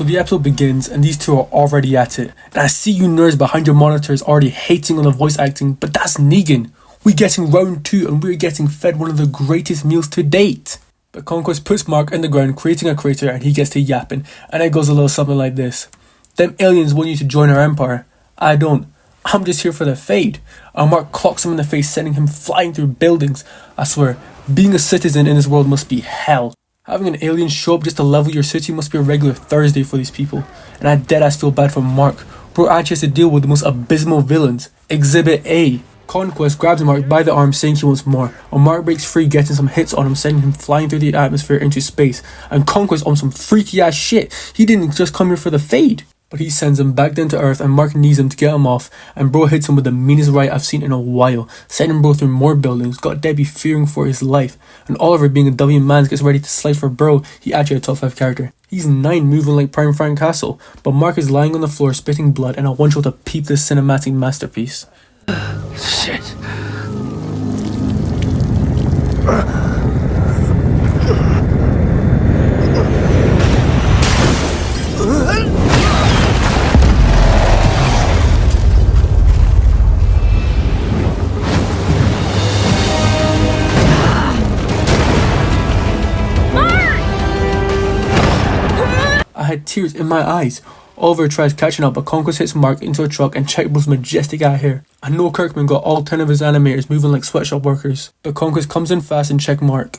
So the episode begins and these two are already at it. And I see you nerds behind your monitors already hating on the voice acting, but that's Negan. We're getting round 2 and we're getting fed one of the greatest meals to date. But Conquest puts Mark in the ground creating a crater and he gets to yapping, and it goes a little something like this. Them aliens want you to join our empire. I don't. I'm just here for the fade. And Mark clocks him in the face, sending him flying through buildings. I swear, being a citizen in this world must be hell. Having an alien show up just to level your city must be a regular Thursday for these people. And I deadass feel bad for Mark. Bro actually has to deal with the most abysmal villains. Exhibit A. Conquest grabs Mark by the arm saying he wants more, and Mark breaks free getting some hits on him, sending him flying through the atmosphere into space. And Conquest on some freaky ass shit. He didn't just come here for the fade. But he sends him back down to earth and Mark needs him to get him off, and bro hits him with the meanest right I've seen in a while, sending bro through more buildings, got Debbie fearing for his life, and Oliver being a W man gets ready to slide for bro. He actually a top 5 character. He's 9 moving like Prime Frank Castle, but Mark is lying on the floor spitting blood and I want you to peep this cinematic masterpiece. Shit. I had tears in my eyes. Oliver tries catching up, but Conquest hits Mark into a truck and check bro's majestic eye hair. I know Kirkman got all 10 of his animators moving like sweatshop workers, but Conquest comes in fast and check Mark.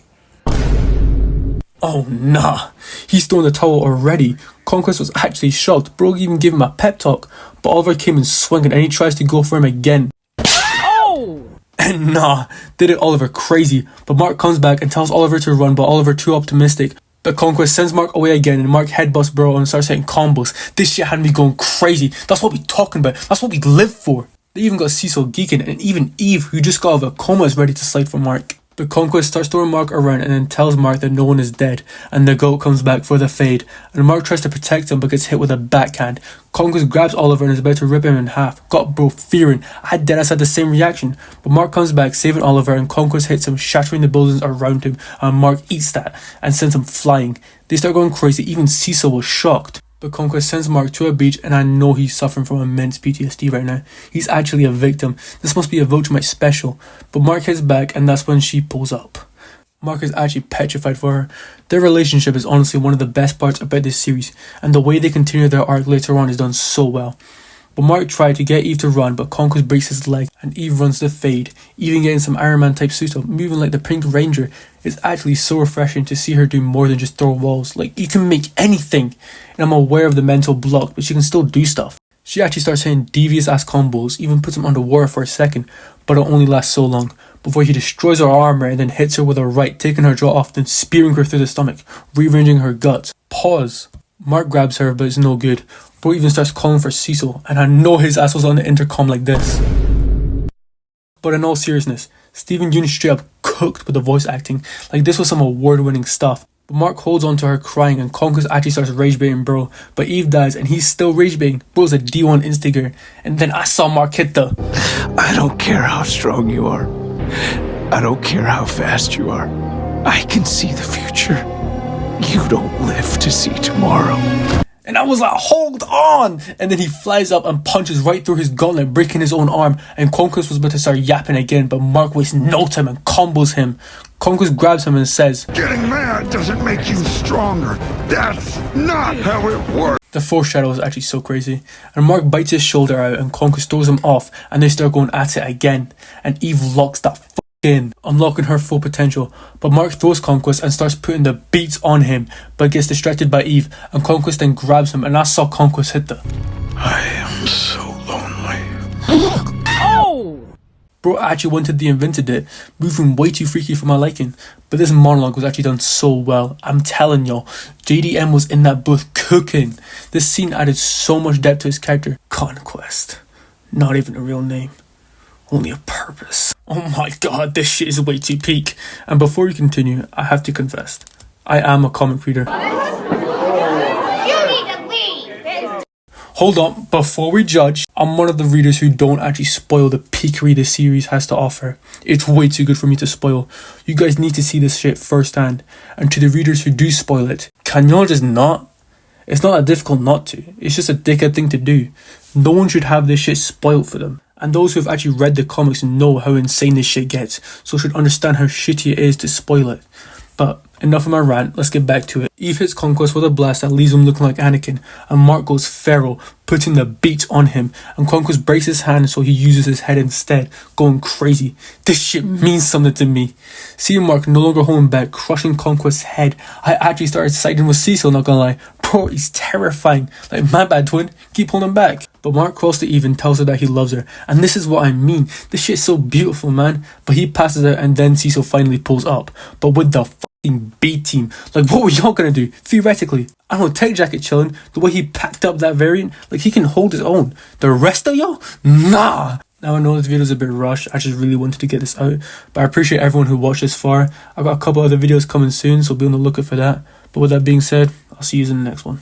Oh nah, he's throwing the towel already. Conquest was actually shocked. Bro even gave him a pep talk, but Oliver came in swinging and he tries to go for him again. Oh! And nah, did it Oliver crazy, but Mark comes back and tells Oliver to run, but Oliver too optimistic. But Conquest sends Mark away again and Mark headbusts bro and starts hitting combos. This shit had me going crazy. That's what we talking about. That's what we live for. They even got Cecil geeking, and even Eve, who just got out of a coma, is ready to slide for Mark. But Conquest starts throwing Mark around and then tells Mark that no one is dead, and the goat comes back for the fade, and Mark tries to protect him but gets hit with a backhand. Conquest grabs Oliver and is about to rip him in half. Got bro fearing. I deadass had the same reaction, but Mark comes back saving Oliver and Conquest hits him, shattering the buildings around him, and Mark eats that and sends him flying. They start going crazy, even Cecil was shocked. But Conquest sends Mark to a beach and I know he's suffering from immense PTSD right now. He's actually a victim. This must be a Viltrumite special. But Mark hits back and that's when she pulls up. Mark is actually petrified for her. Their relationship is honestly one of the best parts about this series, and the way they continue their arc later on is done so well. But Mark tried to get Eve to run, but Conquest breaks his leg and Eve runs the fade, even getting some Iron Man type suit up, moving like the Pink Ranger. It's actually so refreshing to see her do more than just throw walls. Like, you can make anything, and I'm aware of the mental block, but she can still do stuff. She actually starts hitting devious ass combos, even puts him underwater for a second, but it only lasts so long, before he destroys her armor and then hits her with a right, taking her jaw off, then spearing her through the stomach, rearranging her guts. Pause. Mark grabs her, but it's no good. Bro even starts calling for Cecil, and I know his ass was on the intercom like this. But in all seriousness, Steven Yeun straight up cooked with the voice acting, like this was some award-winning stuff. But Mark holds on to her crying and Conquest actually starts rage baiting bro, but Eve dies and he's still rage baiting. Bro's a D1 instigator, and then I saw Mark hit the... I don't care how strong you are. I don't care how fast you are. I can see the future. You don't live to see tomorrow. And I was like, hold on! And then he flies up and punches right through his gauntlet, breaking his own arm. And Conquest was about to start yapping again, but Mark wastes no time and combos him. Conquest grabs him and says, Getting mad doesn't make you stronger. That's not how it works. The foreshadow is actually so crazy. And Mark bites his shoulder out and Conquest throws him off and they start going at it again. And Eve locks that in, unlocking her full potential, but Mark throws Conquest and starts putting the beats on him, but gets distracted by Eve, and Conquest then grabs him, and I saw Conquest hit the... I am so lonely. Oh! Bro actually wanted the invented it, moving way too freaky for my liking, but this monologue was actually done so well. I'm telling y'all, JDM was in that booth cooking. This scene added so much depth to his character. Conquest. Not even a real name. Only a purpose. Oh my god, this shit is way too peak. And before we continue, I have to confess, I am a comic reader. You need to leave! Hold on, before we judge, I'm one of the readers who don't actually spoil the peakery this series has to offer. It's way too good for me to spoil. You guys need to see this shit firsthand. And to the readers who do spoil it, can y'all just not? It's not that difficult not to. It's just a dickhead thing to do. No one should have this shit spoiled for them. And those who have actually read the comics know how insane this shit gets, so should understand how shitty it is to spoil it. But enough of my rant, let's get back to it. Eve hits Conquest with a blast that leaves him looking like Anakin, and Mark goes feral, putting the beat on him, and Conquest breaks his hand so he uses his head instead, going crazy. This shit means something to me. Seeing Mark no longer holding back, crushing Conquest's head, I actually started siding with Cecil, not gonna lie. Bro, he's terrifying. Like, my bad, twin, keep holding back. But Mark calls to Eve and tells her that he loves her, and this is what I mean. This shit's so beautiful, man. But he passes out, and then Cecil finally pulls up, but with the B team. Like, what were y'all gonna do? Theoretically, I don't know, Tech Jacket chilling, the way he packed up that variant, like, he can hold his own. The rest of y'all? Nah. Now I know this video is a bit rushed, I just really wanted to get this out, but I appreciate everyone who watched this far. I've got a couple other videos coming soon, so be on the lookout for that. But with that being said, I'll see you in the next one.